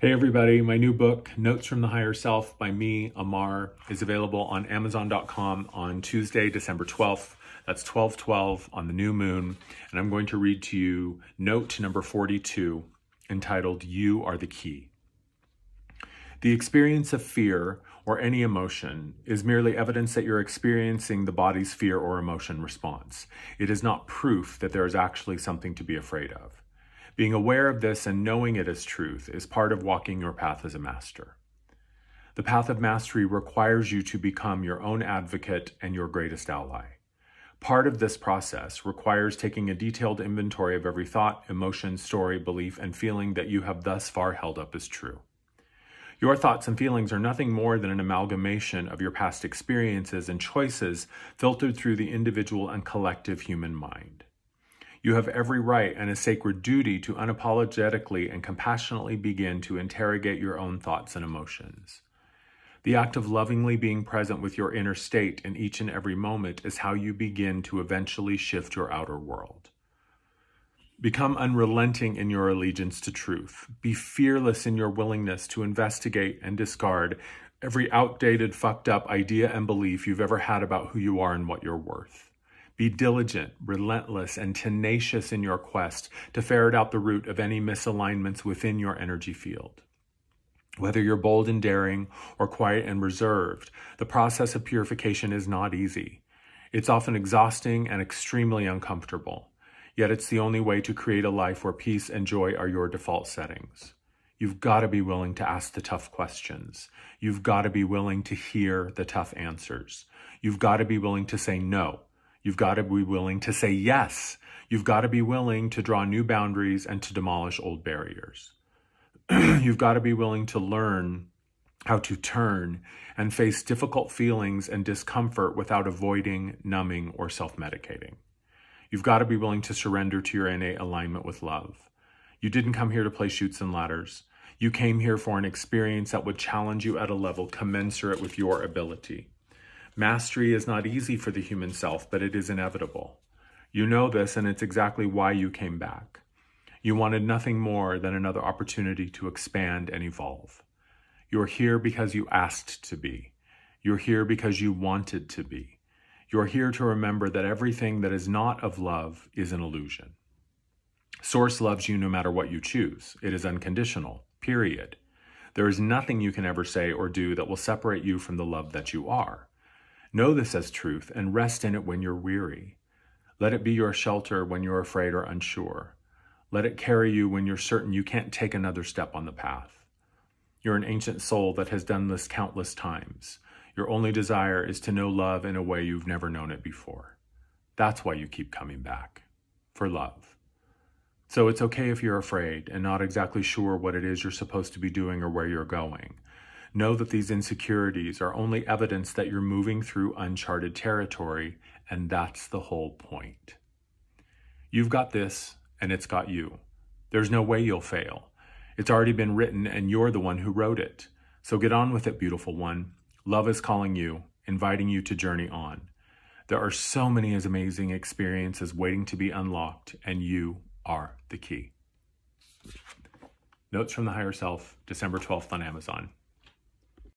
Hey everybody, my new book, Notes from the Higher Self by me, Amar, is available on Amazon.com on Tuesday, December 12th. That's 12/12 on the new moon. And I'm going to read to you note number 42, entitled, You Are the Key. The experience of fear or any emotion is merely evidence that you're experiencing the body's fear or emotion response. It is not proof that there is actually something to be afraid of. Being aware of this and knowing it as truth is part of walking your path as a master. The path of mastery requires you to become your own advocate and your greatest ally. Part of this process requires taking a detailed inventory of every thought, emotion, story, belief, and feeling that you have thus far held up as true. Your thoughts and feelings are nothing more than an amalgamation of your past experiences and choices filtered through the individual and collective human mind. You have every right and a sacred duty to unapologetically and compassionately begin to interrogate your own thoughts and emotions. The act of lovingly being present with your inner state in each and every moment is how you begin to eventually shift your outer world. Become unrelenting in your allegiance to truth. Be fearless in your willingness to investigate and discard every outdated, fucked up idea and belief you've ever had about who you are and what you're worth. Be diligent, relentless, and tenacious in your quest to ferret out the root of any misalignments within your energy field. Whether you're bold and daring or quiet and reserved, the process of purification is not easy. It's often exhausting and extremely uncomfortable. Yet it's the only way to create a life where peace and joy are your default settings. You've got to be willing to ask the tough questions. You've got to be willing to hear the tough answers. You've got to be willing to say no. You've got to be willing to say yes. You've got to be willing to draw new boundaries and to demolish old barriers. You've got to be willing to learn how to turn and face difficult feelings and discomfort without avoiding, numbing, or self-medicating. You've got to be willing to surrender to your innate alignment with love. You didn't come here to play chutes and ladders. You came here for an experience that would challenge you at a level commensurate with your ability. Mastery is not easy for the human self, but it is inevitable. You know this, and it's exactly why you came back. You wanted nothing more than another opportunity to expand and evolve. You're here because you asked to be. You're here because you wanted to be. You're here to remember that everything that is not of love is an illusion. Source loves you no matter what you choose. It is unconditional, period. There is nothing you can ever say or do that will separate you from the love that you are. Know this as truth and rest in it when you're weary. Let it be your shelter when you're afraid or unsure. Let it carry you when you're certain you can't take another step on the path. You're an ancient soul that has done this countless times. Your only desire is to know love in a way you've never known it before. That's why you keep coming back, for love. So it's okay if you're afraid and not exactly sure what it is you're supposed to be doing or where you're going. Know that these insecurities are only evidence that you're moving through uncharted territory, and that's the whole point. You've got this, and it's got you. There's no way you'll fail. It's already been written, and you're the one who wrote it. So get on with it, beautiful one. Love is calling you, inviting you to journey on. There are so many amazing experiences waiting to be unlocked, and you are the key. Notes from the Higher Self, December 12th on Amazon.